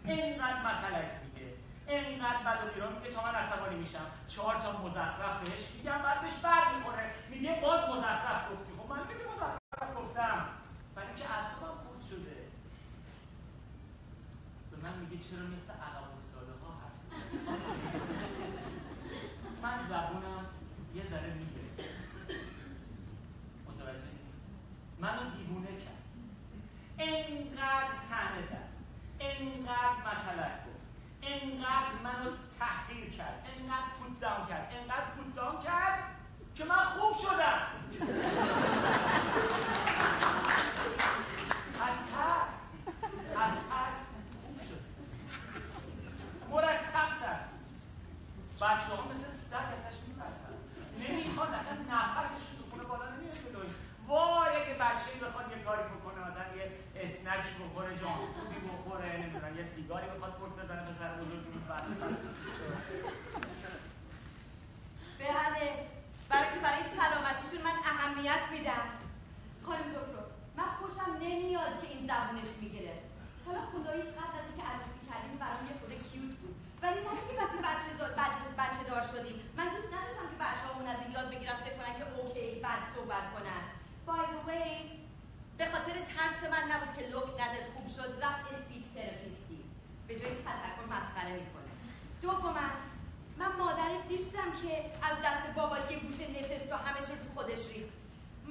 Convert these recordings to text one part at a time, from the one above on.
اینقدر مطلق میگه، اینقدر بد و بیرا میگه تا من عصبانی میشم. 4 تا مزخرف بهش میگم، بعد بهش بر میخوره، میگه باز مزخرف گفتی. خب من میگه مزخرف گفتم، برای اینکه اعصابم خورد شده. به من میگه چرا مثل عقب افتاده ها حرف میزنی؟ من زبونم یه ذره میگه، متوجه؟ منو دیوونه کرد، اینقدر طعنه زد، اینقدر مطلق گفت، اینقدر منو تحقیر کرد، اینقدر پوت داون کرد، اینقدر پوت داون کرد که من خوب شدم. از ترس خوب شد. مرتب سر بچه ها مثل سگ ازش میترسن، نمیخوان، اصلا نفسشون تو خونه بالا نمیاد جلوش. وای اگه بچه‌ای بخواد یه کاری بکنه، مثلا یه اسنک بخوره، جان فودی بخوره، نمیدونم یه سیگاری بخواد پورت بزنه به سر بزرگی، بله، برای که برای سلامتیشون من اهمیت میدم. خانم دکتر، من خوشم نمیاد که این زبونش میگرفت. حالا خداییش قبل از اینکه عروسی کردیم برام یه خود کیوت بود، ولی نه که وقتی بچه دار شدیم من دوست نداشتم که بچه‌هامون از این یاد بگیرن فکر کنن که اوکی بد صحبت کنن. By the way، به خاطر ترس من نبود که لوک نتت خوب شد رفت اسپیچ تراپیستی، به جای تشکر مسخره میکنه. دوما من مادرت نیستم که از دست بابات یه گوشه نشست و همه چیز تو خودش ریخت.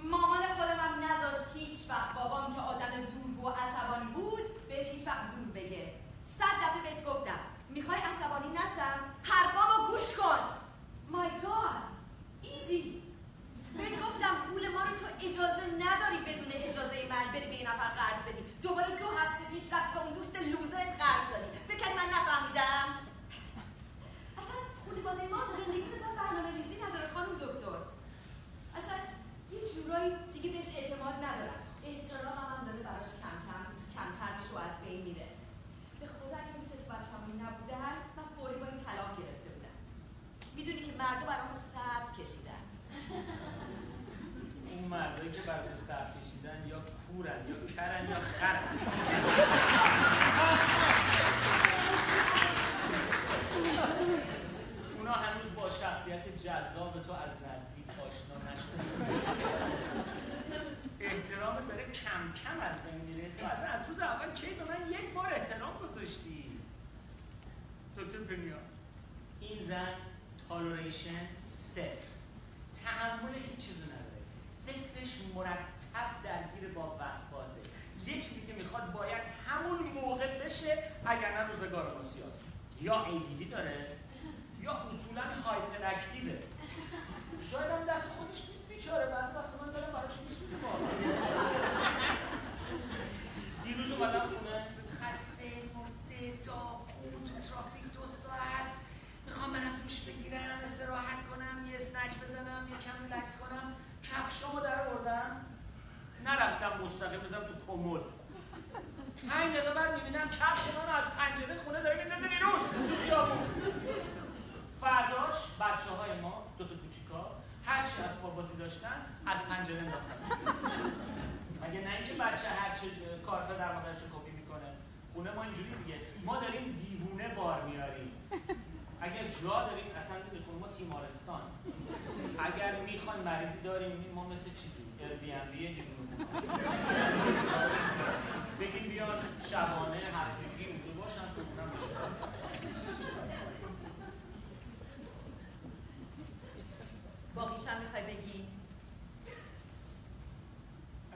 مامان خودم هم نذاشت هیچ وقت بابام که آدم زورگو و عصبانی بود بهش هیچ وقت زور بگه. 100 دفعه بهت گفتم میخوای عصبانی نشم حرفامو گوش کن. My God، ایزی. بهت گفتم پول ما رو تو اجازه نداری بدون اجازه من بری به این نفر قرض بدی. دوباره 2 هفته پیش رفت به اون دوست لوزرت قرض دادی. فکر کنی من نفهمیدم؟ اصلا خانواده ما زندگی مثل برنامه‌ریزی نداره خانم دکتر. اصلا یه جورایی دیگه بهش اعتماد ندارم. احترامم هم داره براش کمتر میشه و از بین میره. به خدا اگه این 3 بچه‌مون نبودن من فوری با این طلاق گرفته بودم. میدونی که مردا برام صف کشیدن. اون مردایی که برای تو صف کشیدن یا کورن یا کرن یا خرن. اونا هنوز با شخصیت جذاب تو از نزدیک آشنا نشدن. احترامت داره کم کم از بین میره. تو اصلا از روز اول کی به من 1 بار احترام گذاشتی؟ دکتر پرنیا، این زن تالوریشن 0، تحمل هیچ چیزو نداره، فکرش مرتب درگیر با وسواسه. یه چیزی که میخواد باید همون موقع بشه، اگر نه روزگار ما سیاسی. یا ADD داره یا اصولا هایپر اکتیوه. شاید هم دست خودش نیست بیچاره، بعضی وقتا من دارم براش میسوزه واقعا. دیروز اومدم خونه خسته، مرده، داغون، تو ترافیک 2 ساعت، میخوام برم دوش بگیرم، استراحت کنم، یه اسنک بزنم، یه کم ریلکس کنم. کفشامو در آوردم، نرفتم مستقیم بزنم تو کمد. 5 دقیقه بعد میبینم کفش منو از پنجره خونه داره میندازه بیرون تو خیابون. فرداش بچه‌های ما 2 تا کوچیکا هر چی اسباب بازی داشتن از پنجره انداختن. مگه نه اینکه بچه هر چی کار پدر مادرش رو کپی میکنه. خونه ما اینجوری دیگه، ما داریم دیوونه بار میاریم. اگر جا داریم اصلا میخوام ما تیمارستان. اگر میخوان مریضی داریم ما مثل چیزی Airbnb دیوونه. بگیم بیان شبانه هفتگی اونجا باشن سکونم بشه. باقیشم میخوای بگی؟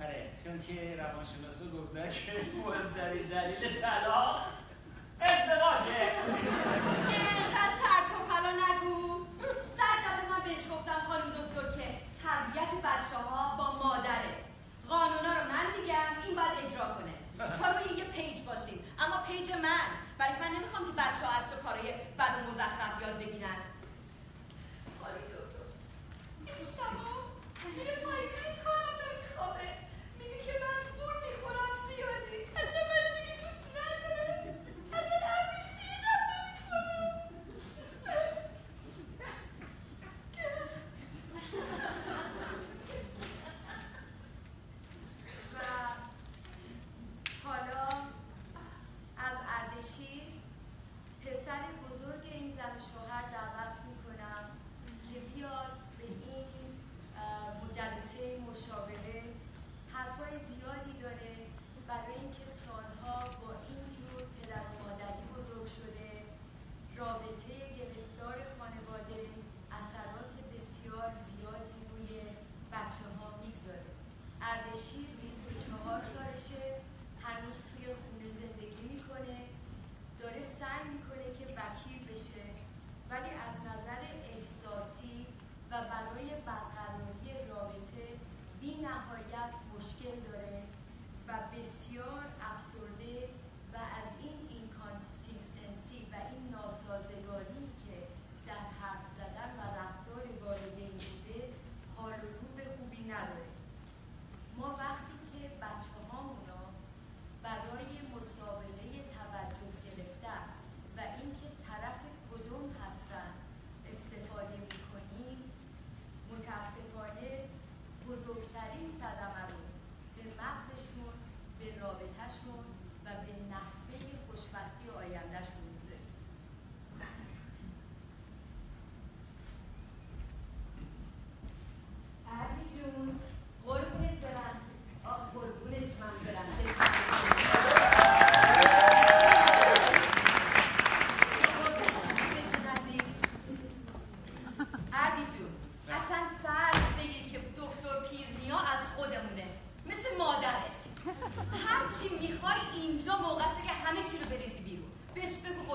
آره، چون که روانشناسا گفتن که مهمترین دلیل طلاق ازدواجه. اینقدر پرت و پلا نگو. 100 دفعه من بهش گفتم خانم دکتر که تربیت بچه‌ها با مادره. قانونا رو من میگم، این باید اجرا کنه. تا روی یه پیج باشیم، اما پیج من، برای من نمیخوام که بچه‌ها از تو کارهای بد و مزخرف یاد بگیرن. خانم دکتر، این شبا میره پایین کارم نمیخوابه. میگه که من پول میخورم زیادی. اصلا من دیگه دوست نداره. اصلا اپریشیتم نمیکنم. و حالا از اردشیر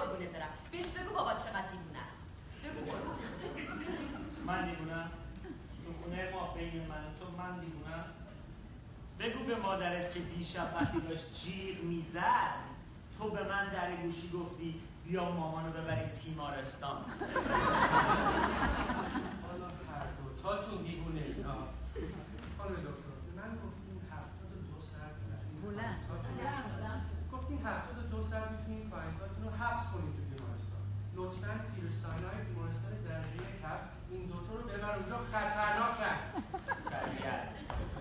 قربونه برم. بهش بگو بابا چقدر دیوونه است. بگو قربونه. من دیوونم؟ تو خونه ما بین من و تو من دیوونم؟ بگو به مادرت که دیشب وقتی داشت جیغ میزد تو به من در گوشی گفتی بیا مامانو ببریم تیمارستان. حالا هر دو تاتون دیوونه. خانم دکتر من گفتیم 72 ساعت گفتیم 72 ساعت میتونین کلاینتاتون رو حبس کنید تو بیمارستان. لطفاً سیروساینای بیمارستان درجه 1 هست. این دوتا رو ببر اونجا خطرناکن. تربیت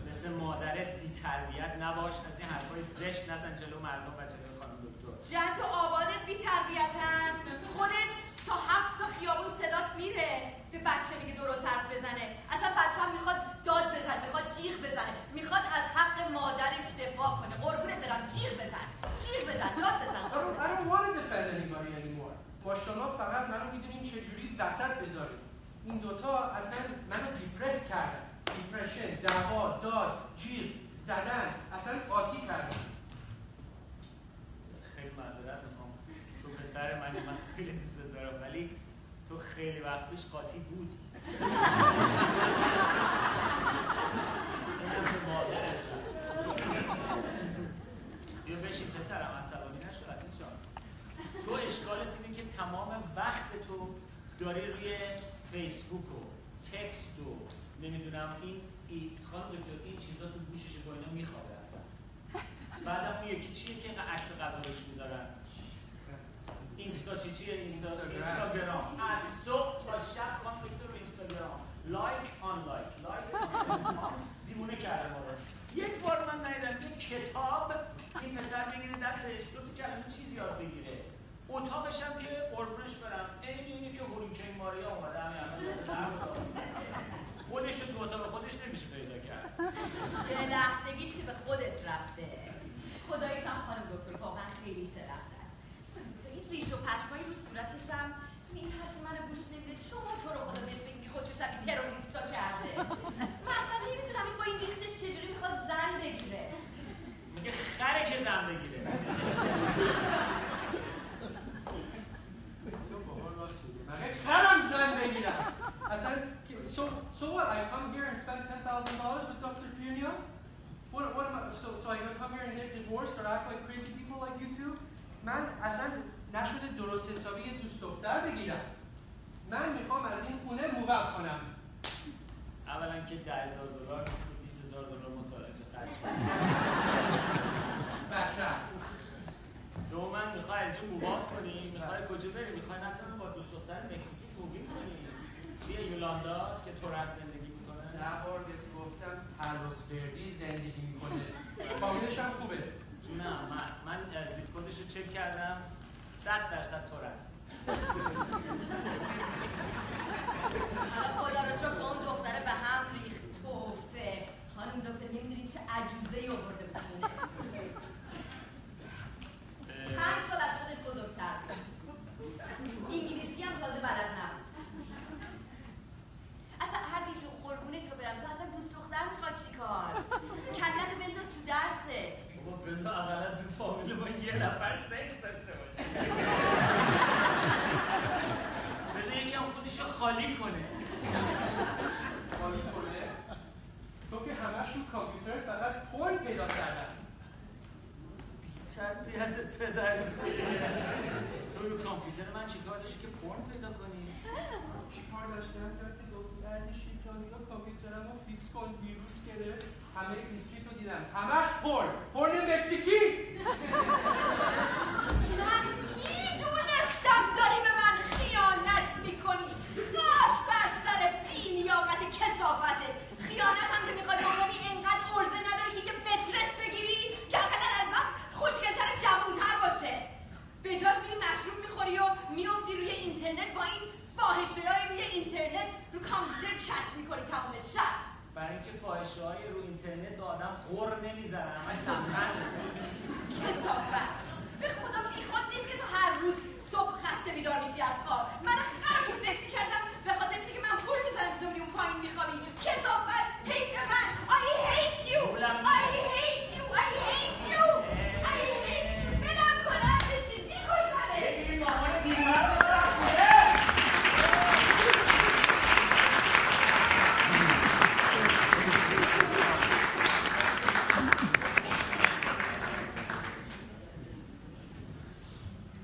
مثل مادرت بی تربیت نباش، از این حرفای زشت نزن جلو مردم و جلو خانم دکتر. جد و آبادت بی تربیتن. خودت تا 7 تا خیابون صدات میره به بچه میگه درست حرف بزنه. اصلا بچه هم میخواد داد بزنه، میخواد جیغ بزنه، میخواد از حق مادرش دفاع کنه. قربونت برم جیغ بزن، داد بزن. I don't want to defend anybody anymore. با شما فقط منو میدونین چجوری وسط بذارید. این دوتا اصلا منو دیپرس کردن. دیپرشن، دعوا، داد، جیغ، زدن، اصلا قاطی کردن. خیلی معذرت میخوام، تو پسر من خیلی دوست دارم ولی تو خیلی وقت پیش قاطی بودی. اینم به مادرت بیا بشین پسرم، عصبانی نشو عزیز جان. تو اشکالت اینه که تمام وقت تو داری روی فیسبوک و تکست و نمیدونم این خانم دکتر این چیزا تو گوشش با اینا میخوابه اصلا. بعدم اون یکی چیه که اینقدر عکس غذا روش میذارن؟ اینستا چیه؟ اینستاگرام. از صبح تا شب خانم دکتر رو اینستاگرام لایک آن دیوونه کرده ما رو. یک بار من ندیدم یک کتاب این پسر بگیره دستش دو تا کلمه چیزی یاد بگیره. اتاقش هم که قربونش برم اینی که هوریکین ماریا اومده همین خودش رو تو اتاق خودش نمیشه پیدا کرد. شلختگیش که به خودت رفته. خداییش هم خانم دکتر واقعا خیلی شلخته است. تو این ریش و پشمایی رو صورتش هم این حرف منو گوش نمیده. شما تو رو خدا بهش بگی خودشو شبیه تروریستا کرده. من اصلا نمیدونم این با این ریختش چجوری میخواد زن بگیره. میگه خره که زن بگیره. خرم زن بگیرم. اصلا so what? I come here and spend $10,000 with Dr. Purnia? What am I? So I gonna come here and get divorced or act like crazy people like you two? من اصلا نشده درست حسابی دوست دختر بگیرم. من میخوام از این خونه موو کنم. اولا که $10,000 $20,000 مطالعه خرج کنم. بچه. دوما میخوای اینجا موو کنی، میخوای کجا بری؟ میخوای نکنه با دوست دختر مکزیکی مووی کنی؟ چیه یولنداست که تو راه زندگی میکنه؟ 10 بار بهت گفتم هرروس بردی زندگی میکنه. فامیلش هم خوبه. جونم من زیپ کدش رو چک کردم 100% تو راه. خدا رو شکر اون دختره به هم ریخت توفه. خانم دکتر نمیدونی چه عجوزه‌ای آورده بود خونه. 5 سال از خودش بزرگتر. انگلیسی هم تازه بلد نبود. اصلا هر دیگه قربونه تو برم تو اصلا دوست دختر میخواد چیکار؟ کلتو بنداز تو درست. بابا بذار اقلا تو فامیل با یه نفر سکس داشته باشه. بذار یکم خودشو خالی کنه. خالی کنه؟ تو که همش رو کامپیوتر فقط پورن پیدا کردن. تربیت پدر تو رو کامپیوتر من چیکار داشتی که پورن پیدا کنی؟ چیکار داشتم که دکتر اردشیر جان یا کامپیوترم رو فیکس کن ویروس گرفت همه هیستری تو دیدم همش پورن مکزیکی. من میدونستم داری به من خیانت میکنی. خاک بر سر بی‌لیاقت کثافتت. خیانت هم که میخوای بکنی اینقدر عرضه نداری که یه مترس بگیری که اقلا از من خوشگلتر جوانتر باشه. به جاش میری مشروب میخوری و میافتی روی اینترنت با این فاحشه‌های روی اینترنت رو کامپیوتر چت میکنی تمام شب. برای اینکه فاحشه‌های رو اینترنت به آدم غر نمیزنن